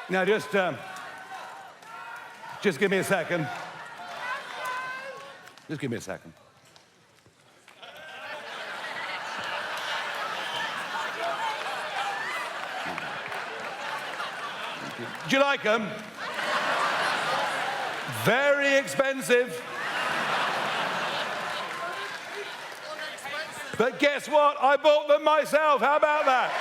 Now, just give me a second. Just give me a second. Do you like them? Very expensive. But guess what? I bought them myself. How about that?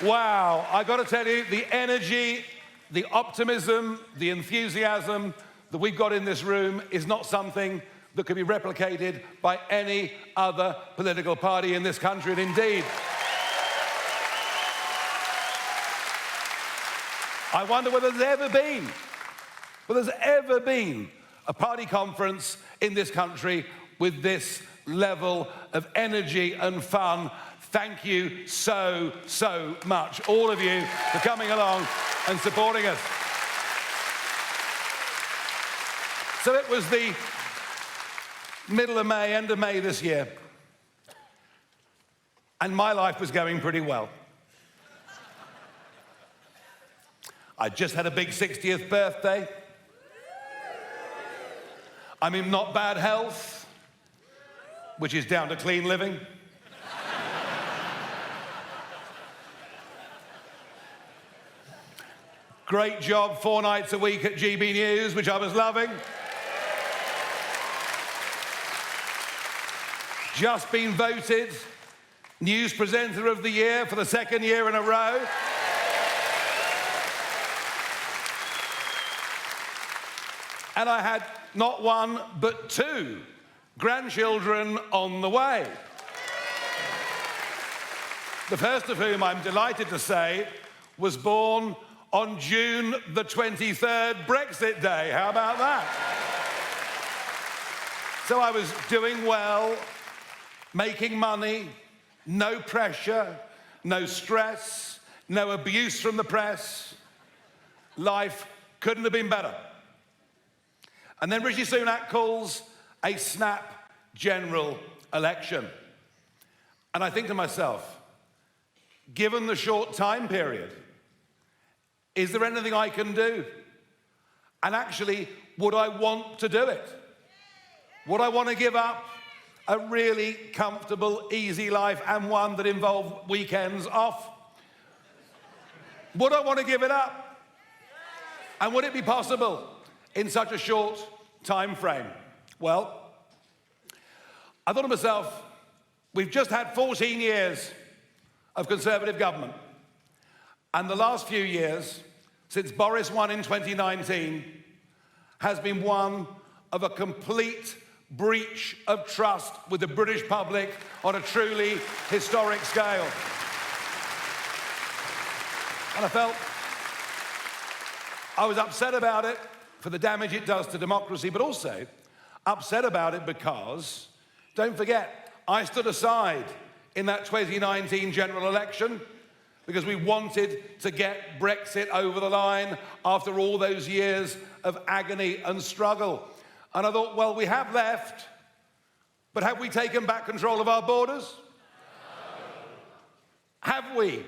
Wow, I got to tell you, the energy, the optimism, the enthusiasm that we've got in this room is not something that could be replicated by any other political party in this country. And indeed, I wonder whether there's ever been a party conference in this country with this level of energy and fun. Thank you so, so much, all of you, for coming along and supporting us. So it was the middle of May, end of May this year, and my life was going pretty well. I just had a big 60th birthday. I'm in not bad health, which is down to clean living. Great job 4 nights a week at GB News, which I was loving. Just been voted News Presenter of the Year for the 2nd year in a row. And I had not 1, but 2 grandchildren on the way. The first of whom, I'm delighted to say, was born on June the 23rd, Brexit Day. How about that? So I was doing well, making money, no pressure, no stress, no abuse from the press. Life couldn't have been better. And then Rishi Sunak calls a snap general election. And I think to myself, given the short time period, is there anything I can do? And actually, would I want to do it? Would I want to give up a really comfortable, easy life and one that involved weekends off? Would I want to give it up? And would it be possible in such a short time frame? Well, I thought to myself, we've just had 14 years of Conservative government. And the last few years, since Boris won in 2019, has been one of a complete breach of trust with the British public on a truly historic scale. And I felt I was upset about it for the damage it does to democracy, but also upset about it because, don't forget, I stood aside in that 2019 general election because we wanted to get Brexit over the line after all those years of agony and struggle. And I thought, well, we have left, but have we taken back control of our borders? No. Have we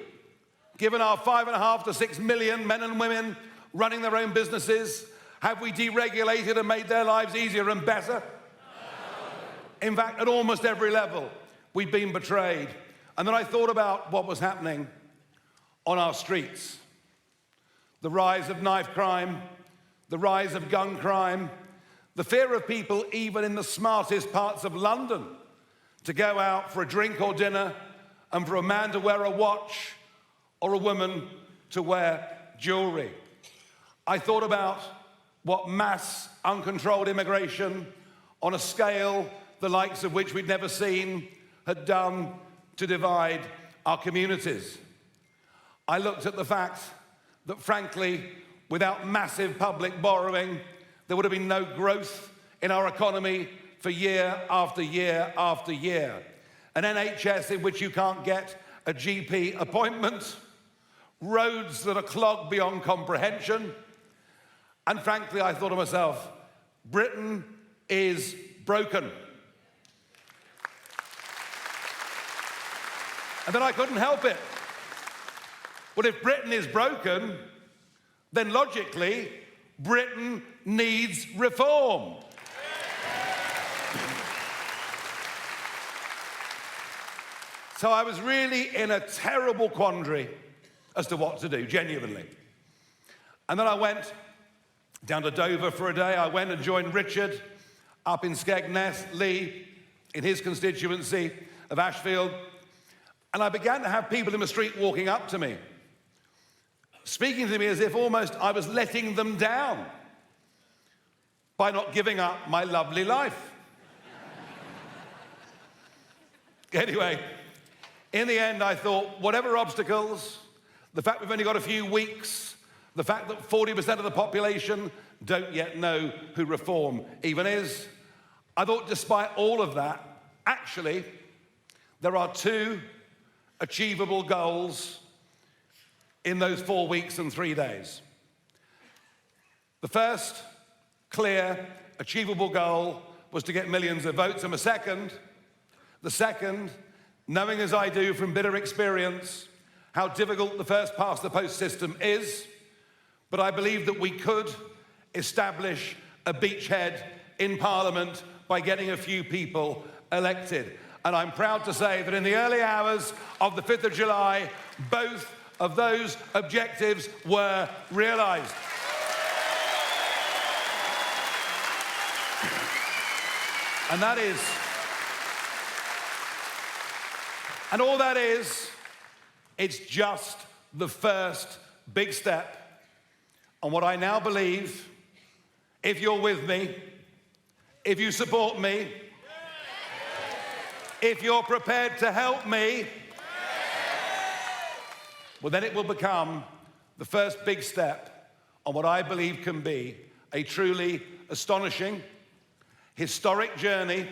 given our 5.5 to 6 million men and women running their own businesses? Have we deregulated and made their lives easier and better? No. In fact, at almost every level, we've been betrayed. And then I thought about what was happening on our streets. The rise of knife crime, the rise of gun crime, the fear of people even in the smartest parts of London to go out for a drink or dinner and for a man to wear a watch or a woman to wear jewelry. I thought about what mass uncontrolled immigration on a scale the likes of which we'd never seen had done to divide our communities. I looked at the fact that, frankly, without massive public borrowing, there would have been no growth in our economy for year after year after year. An NHS in which you can't get a GP appointment, roads that are clogged beyond comprehension. And frankly, I thought to myself, Britain is broken. And then I couldn't help it. Well, if Britain is broken, then logically, Britain needs reform. So I was really in a terrible quandary as to what to do, genuinely. And then I went down to Dover for a day. I went and joined Richard up in Skegness, Lee, in his constituency of Ashfield. And I began to have people in the street walking up to me, speaking to me as if almost I was letting them down by not giving up my lovely life. Anyway, in the end, I thought, whatever obstacles, the fact we've only got a few weeks, the fact that 40% of the population don't yet know who reform even is, I thought despite all of that, actually, there are two achievable goals in those 4 weeks and 3 days. The first clear, achievable goal was to get millions of votes, and the second, knowing as I do from bitter experience how difficult the first past the post system is, but I believe that we could establish a beachhead in Parliament by getting a few people elected. And I'm proud to say that in the early hours of the 5th of July, both of those objectives were realised. And that is, and all that is, it's just the first big step on what I now believe, if you're with me, if you support me, if you're prepared to help me, well, then it will become the first big step on what I believe can be a truly astonishing, historic journey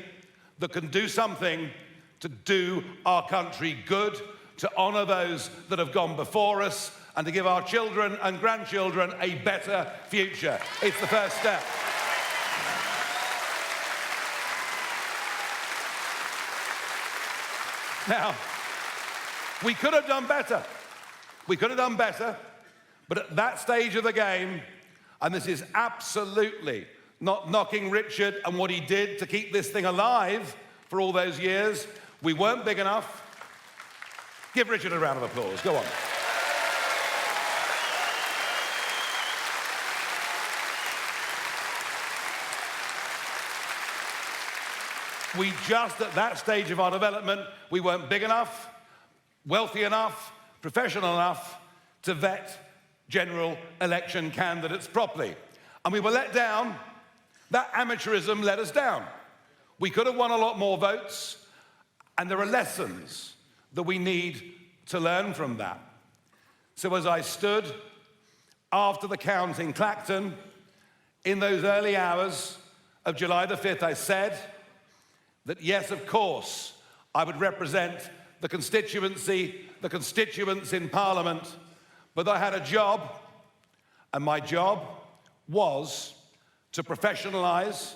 that can do something to do our country good, to honour those that have gone before us, and to give our children and grandchildren a better future. It's the first step. Now, we could have done better. We could have done better, but at that stage of the game, and this is absolutely not knocking Richard and what he did to keep this thing alive for all those years, we weren't big enough. Give Richard a round of applause. Go on. We just, at that stage of our development, we weren't big enough, wealthy enough, professional enough to vet general election candidates properly. And we were let down. That amateurism let us down. We could have won a lot more votes, and there are lessons that we need to learn from that. So as I stood after the count in Clacton, in those early hours of July the 5th, I said that yes, of course, I would represent the constituency, the constituents in Parliament, but I had a job, and my job was to professionalise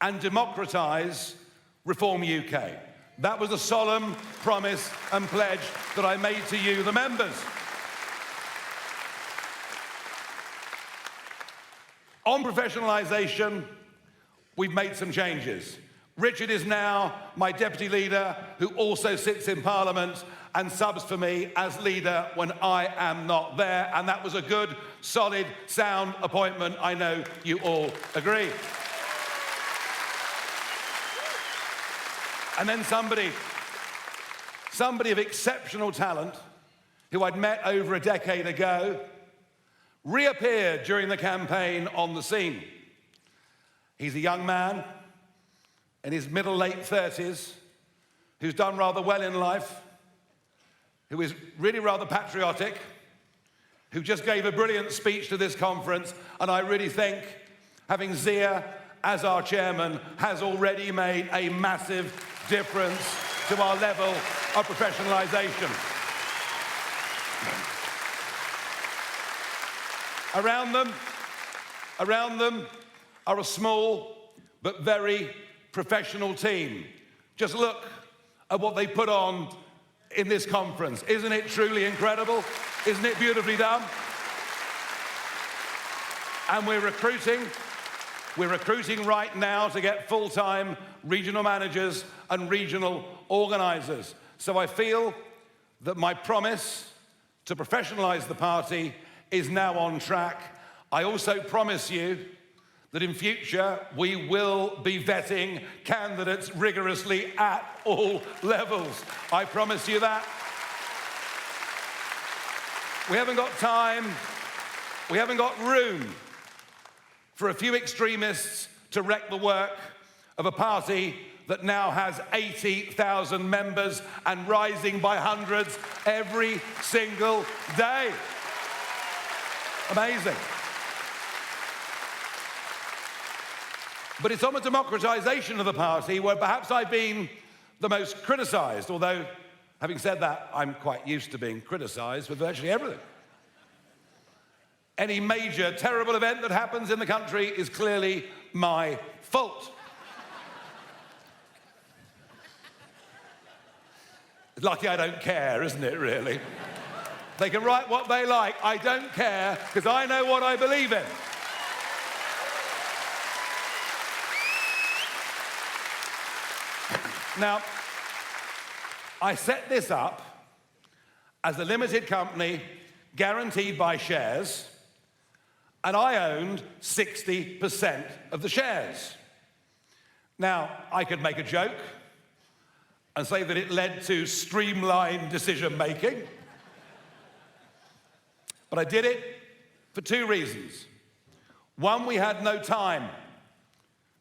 and democratise Reform UK. That was a solemn promise and pledge that I made to you, the members. On professionalisation, we've made some changes. Richard is now my deputy leader, who also sits in Parliament and subs for me as leader when I am not there. And that was a good, solid, sound appointment. I know you all agree. And then somebody of exceptional talent, who I'd met over a decade ago, reappeared during the campaign on the scene. He's a young man in his late 30s, who's done rather well in life, who is really rather patriotic, who just gave a brilliant speech to this conference, and I really think having Zia as our chairman has already made a massive difference to our level of professionalisation. Around them are a small but very professional team. Just look at what they put on in this conference. Isn't it truly incredible? Isn't it beautifully done? And we're recruiting right now to get full-time regional managers and regional organisers. So I feel that my promise to professionalise the party is now on track. I also promise you that in future we will be vetting candidates rigorously at all levels. I promise you that. We haven't got time, we haven't got room for a few extremists to wreck the work of a party that now has 80,000 members and rising by hundreds every single day. Amazing. But it's on the democratisation of the party where perhaps I've been the most criticised, although, having said that, I'm quite used to being criticised for virtually everything. Any major, terrible event that happens in the country is clearly my fault. It's lucky I don't care, isn't it, really? They can write what they like. I don't care, because I know what I believe in. Now, I set this up as a limited company guaranteed by shares, and I owned 60% of the shares. Now, I could make a joke and say that it led to streamlined decision-making, but I did it for two reasons. One, we had no time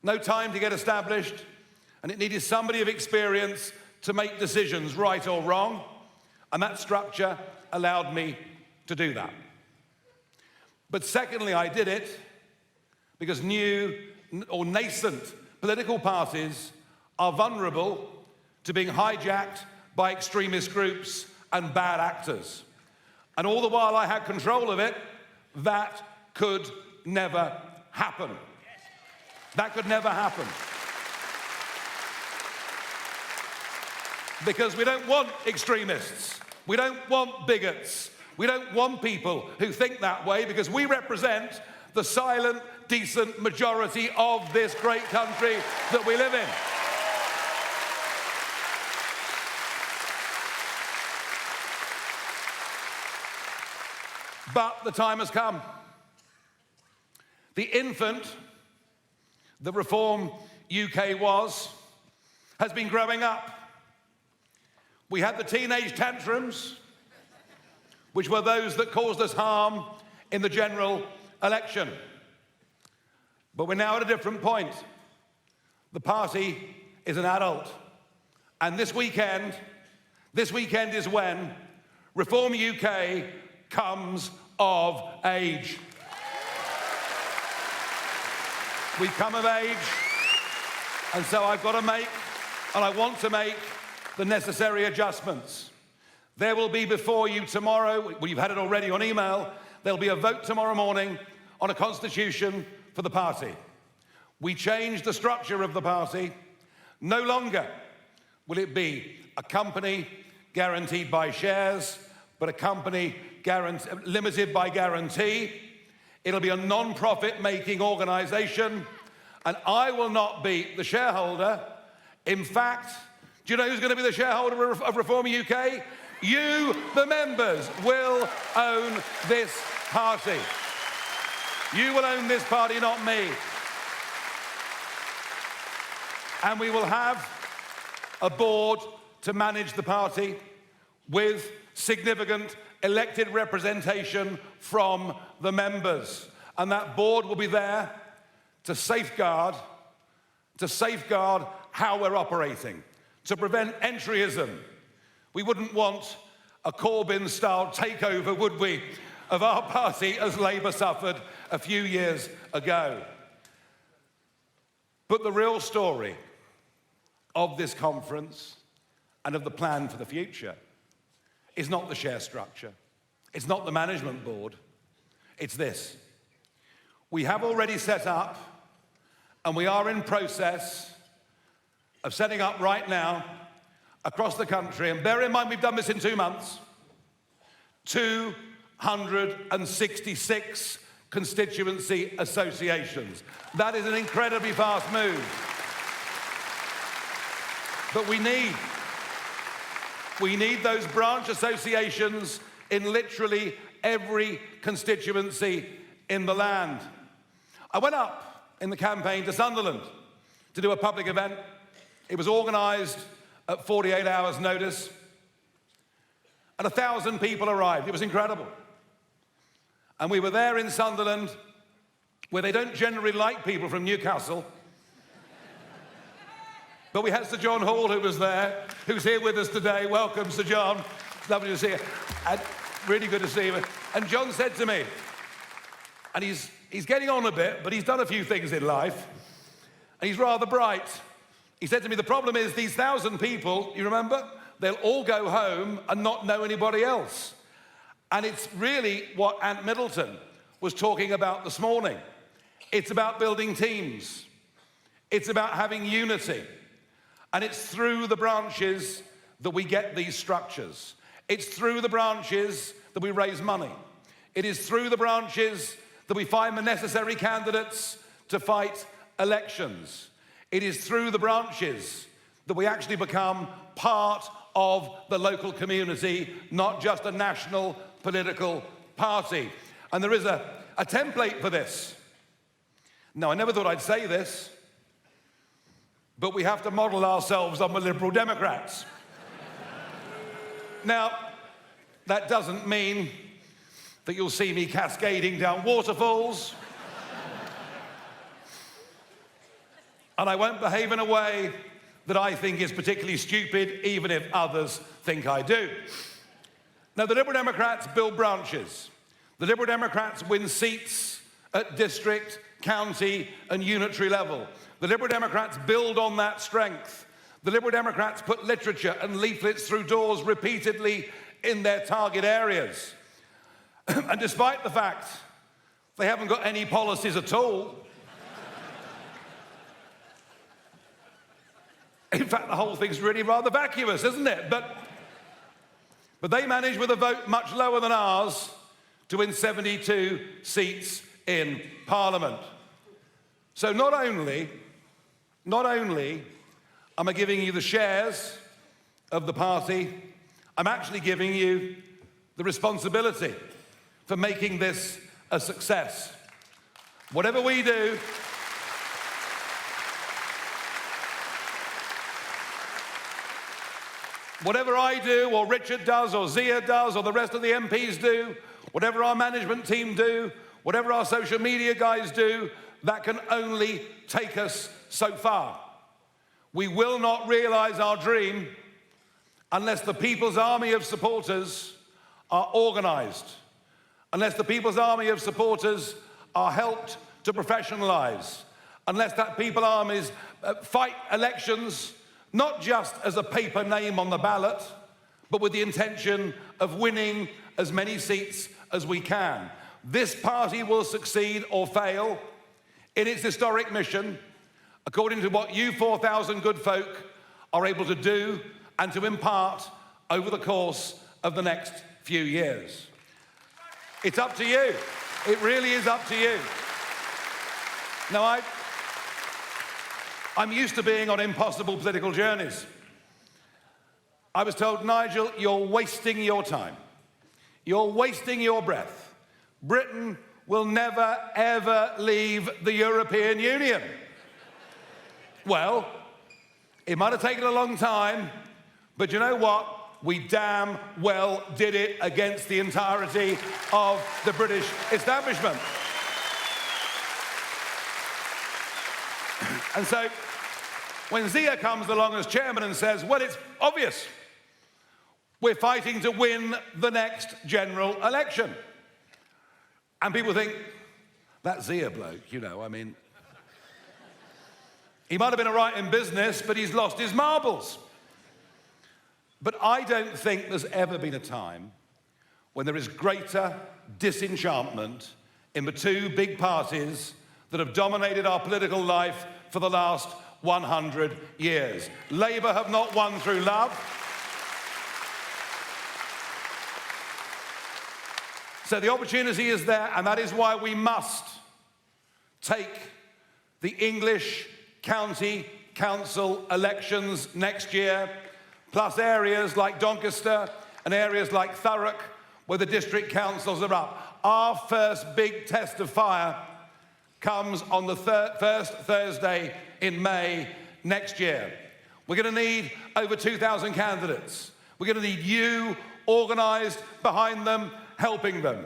to get established, and it needed somebody of experience to make decisions, right or wrong, and that structure allowed me to do that. But secondly, I did it because new or nascent political parties are vulnerable to being hijacked by extremist groups and bad actors. And all the while I had control of it, that could never happen. That could never happen. Because we don't want extremists. We don't want bigots. We don't want people who think that way, because we represent the silent, decent majority of this great country that we live in. But the time has come. The infant that Reform UK has been growing up. We had the teenage tantrums, which were those that caused us harm in the general election. But we're now at a different point. The party is an adult. And this weekend is when Reform UK comes of age. We come of age, and so I've got to make, and I want to make, the necessary adjustments. There will be before you tomorrow, well, you've had it already on email, there'll be a vote tomorrow morning on a constitution for the party. We changed the structure of the party. No longer will it be a company guaranteed by shares, but a company limited by guarantee. It'll be a non-profit making organisation, and I will not be the shareholder. In fact, do you know who's going to be the shareholder of Reform UK? You, the members, will own this party. You will own this party, not me. And we will have a board to manage the party with significant elected representation from the members. And that board will be there to safeguard how we're operating, to prevent entryism. We wouldn't want a Corbyn-style takeover, would we, of our party as Labour suffered a few years ago. But the real story of this conference and of the plan for the future is not the share structure. It's not the management board. It's this. We have already set up, and we are in process of setting up right now, across the country, and bear in mind we've done this in 2 months, 266 constituency associations. That is an incredibly fast move. But we need those branch associations in literally every constituency in the land. I went up in the campaign to Sunderland to do a public event. It was organised at 48 hours' notice, and 1,000 people arrived. It was incredible. And we were there in Sunderland, where they don't generally like people from Newcastle. But we had Sir John Hall, who was there, who's here with us today. Welcome, Sir John. Lovely to see you. And really good to see you. And John said to me, and he's getting on a bit, but he's done a few things in life, and he's rather bright. He said to me, the problem is these 1,000 people, you remember, they'll all go home and not know anybody else. And it's really what Ant Middleton was talking about this morning. It's about building teams. It's about having unity. And it's through the branches that we get these structures. It's through the branches that we raise money. It is through the branches that we find the necessary candidates to fight elections. It is through the branches that we actually become part of the local community, not just a national political party. And there is a template for this. Now, I never thought I'd say this, but we have to model ourselves on the Liberal Democrats. Now, that doesn't mean that you'll see me cascading down waterfalls. And I won't behave in a way that I think is particularly stupid, even if others think I do. Now, the Liberal Democrats build branches. The Liberal Democrats win seats at district, county, and unitary level. The Liberal Democrats build on that strength. The Liberal Democrats put literature and leaflets through doors repeatedly in their target areas. And despite the fact they haven't got any policies at all, in fact, the whole thing's really rather vacuous, isn't it? But they managed, with a vote much lower than ours, to win 72 seats in Parliament. So not only am I giving you the shares of the party, I'm actually giving you the responsibility for making this a success. Whatever we do, whatever I do, or Richard does, or Zia does, or the rest of the MPs do, whatever our management team do, whatever our social media guys do, that can only take us so far. We will not realise our dream unless the People's Army of supporters are organised, unless the People's Army of supporters are helped to professionalise, unless that People's Armies fight elections not just as a paper name on the ballot, but with the intention of winning as many seats as we can. This party will succeed or fail in its historic mission, according to what you 4,000 good folk are able to do and to impart over the course of the next few years. It's up to you. It really is up to you. Now, I'm used to being on impossible political journeys. I was told, Nigel, you're wasting your time. You're wasting your breath. Britain will never, ever leave the European Union. Well, it might have taken a long time, but you know what? We damn well did it against the entirety of the British establishment. And so, when Zia comes along as chairman and says, well, it's obvious, we're fighting to win the next general election. And people think, that Zia bloke, you know, I mean, he might have been all right in business, but he's lost his marbles. But I don't think there's ever been a time when there is greater disenchantment in the two big parties that have dominated our political life for the last 100 years. Labour have not won through love. So the opportunity is there, and that is why we must take the English County Council elections next year, plus areas like Doncaster and areas like Thurrock, where the district councils are up. Our first big test of fire comes on the first Thursday in May next year. We're going to need over 2,000 candidates. We're going to need you organised behind them, helping them.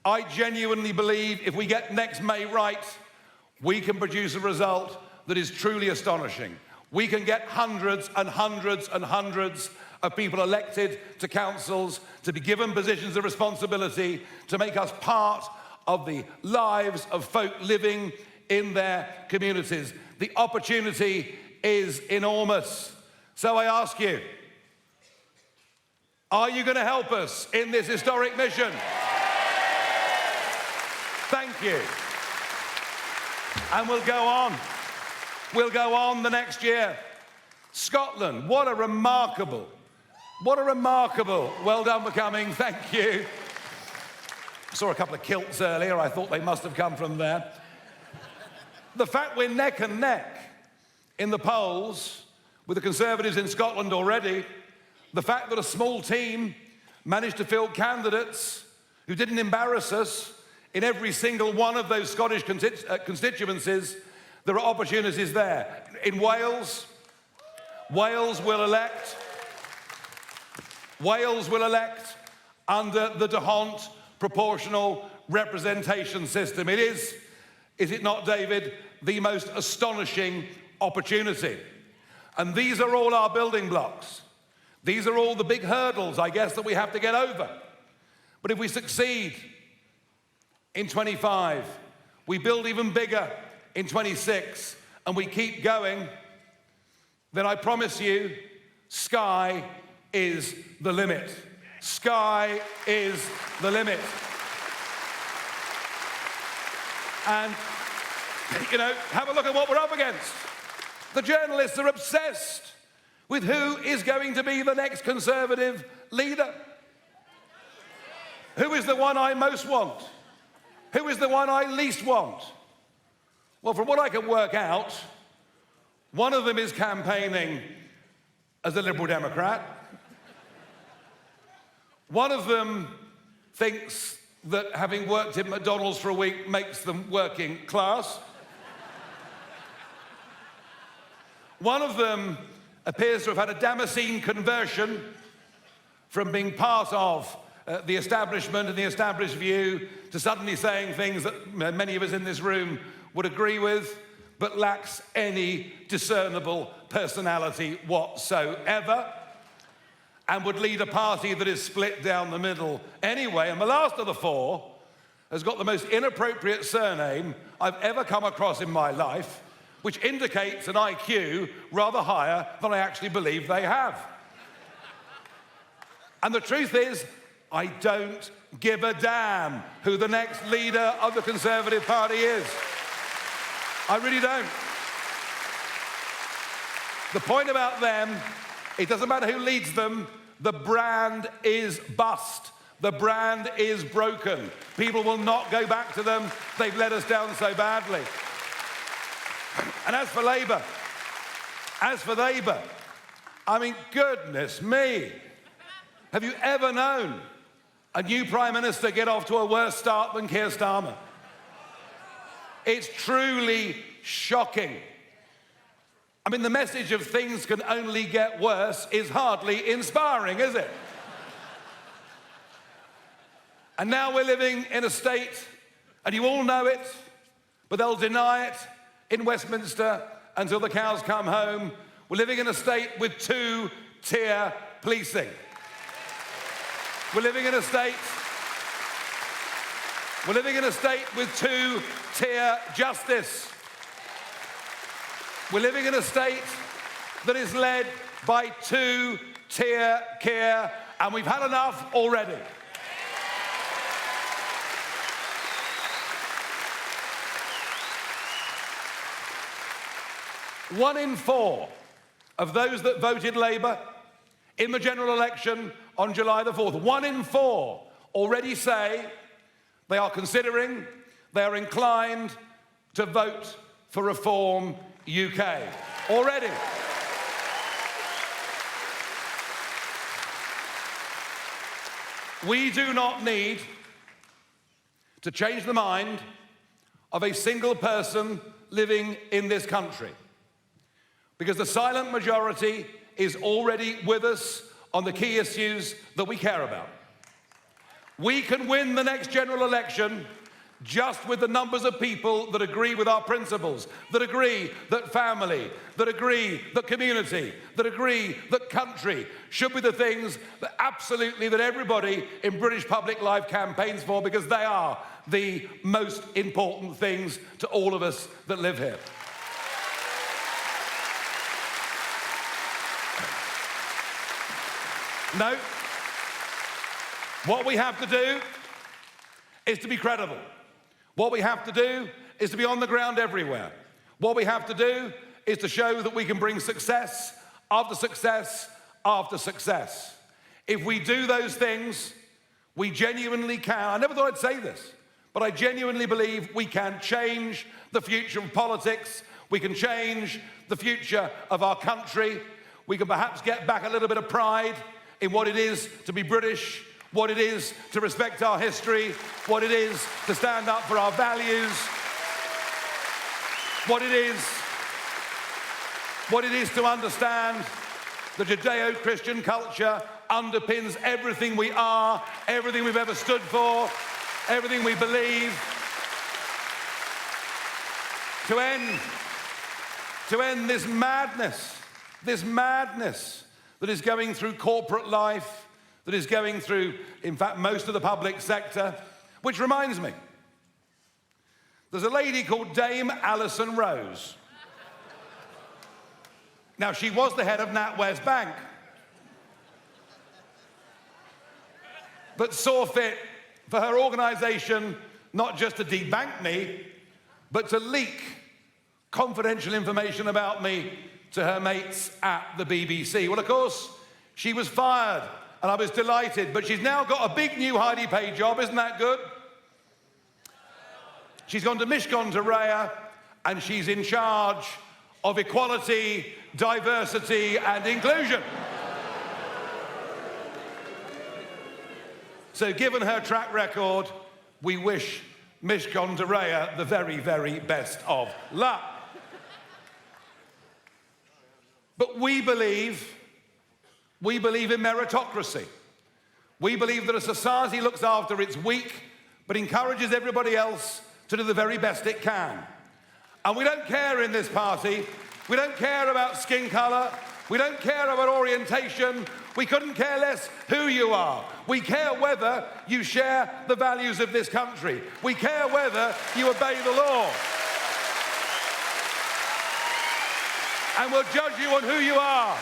I genuinely believe if we get next May right, we can produce a result that is truly astonishing. We can get hundreds and hundreds and hundreds of people elected to councils, to be given positions of responsibility, to make us part of the lives of folk living in their communities. The opportunity is enormous. So I ask you, are you going to help us in this historic mission? Thank you. And we'll go on. We'll go on the next year. Scotland, what a remarkable, well done for coming, thank you. I saw a couple of kilts earlier, I thought they must have come from there. The fact we're neck and neck in the polls with the Conservatives in Scotland already, the fact that a small team managed to field candidates who didn't embarrass us in every single one of those Scottish constituencies, there are opportunities there. In Wales, Wales will elect under the D'Hondt proportional representation system. It is it not, David, the most astonishing opportunity? And these are all our building blocks. These are all the big hurdles, I guess, that we have to get over. But if we succeed in 25, we build even bigger in 26, and we keep going, then I promise you, sky is the limit. Sky is the limit. And, you know, have a look at what we're up against. The journalists are obsessed with who is going to be the next Conservative leader. Who is the one I most want? Who is the one I least want? Well, from what I can work out, one of them is campaigning as a Liberal Democrat. One of them thinks that having worked at McDonald's for a week makes them working class. One of them appears to have had a Damascene conversion from being part of the establishment and the established view to suddenly saying things that many of us in this room would agree with, but lacks any discernible personality whatsoever, and would lead a party that is split down the middle anyway. And the last of the four has got the most inappropriate surname I've ever come across in my life, which indicates an IQ rather higher than I actually believe they have. And the truth is, I don't give a damn who the next leader of the Conservative Party is. I really don't. The point about them, it doesn't matter who leads them, the brand is bust. The brand is broken. People will not go back to them. They've let us down so badly. And as for Labour, I mean, goodness me. Have you ever known a new Prime Minister get off to a worse start than Keir Starmer? It's truly shocking. I mean, the message of things can only get worse is hardly inspiring, is it? And now we're living in a state, and you all know it, but they'll deny it in Westminster until the cows come home. We're living in a state with two-tier policing. We're living in a state with two-tier justice. We're living in a state that is led by two-tier care, and we've had enough already. 1 in 4 of those that voted Labour in the general election on July the 4th, 1 in 4 already say they are considering, they are inclined to vote for Reform UK. Already. We do not need to change the mind of a single person living in this country, because the silent majority is already with us on the key issues that we care about. We can win the next general election just with the numbers of people that agree with our principles, that agree that family, that agree that community, that agree that country should be the things that absolutely that everybody in British public life campaigns for, because they are the most important things to all of us that live here. No, what we have to do is to be credible. What we have to do is to be on the ground everywhere. What we have to do is to show that we can bring success after success after success. If we do those things, we genuinely can. I never thought I'd say this, but I genuinely believe we can change the future of politics. We can change the future of our country. We can perhaps get back a little bit of pride in what it is to be British, what it is to respect our history, what it is to stand up for our values, what it is to understand the Judeo-Christian culture underpins everything we are, everything we've ever stood for, everything we believe. To end this madness that is going through corporate life, that is going through, in fact, most of the public sector. Which reminds me, there's a lady called Dame Alison Rose. Now, she was the head of NatWest Bank, but saw fit for her organisation not just to debank me, but to leak confidential information about me to her mates at the BBC. Well, of course, she was fired, and I was delighted, but she's now got a big new highly paid job. Isn't that good? She's gone to Mishcon to Raya, and she's in charge of equality, diversity, and inclusion. So given her track record, we wish Mishcon to Raya the very, very best of luck. But we believe in meritocracy. We believe that a society looks after its weak, but encourages everybody else to do the very best it can. And we don't care in this party. We don't care about skin colour. We don't care about orientation. We couldn't care less who you are. We care whether you share the values of this country. We care whether you obey the law. And we'll judge you on who you are.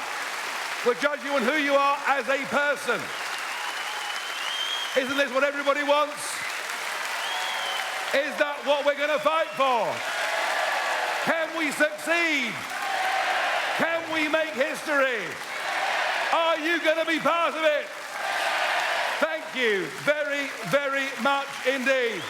We'll judge you on who you are as a person. Isn't this what everybody wants? Is that what we're going to fight for? Can we succeed? Can we make history? Are you going to be part of it? Thank you very, very much indeed.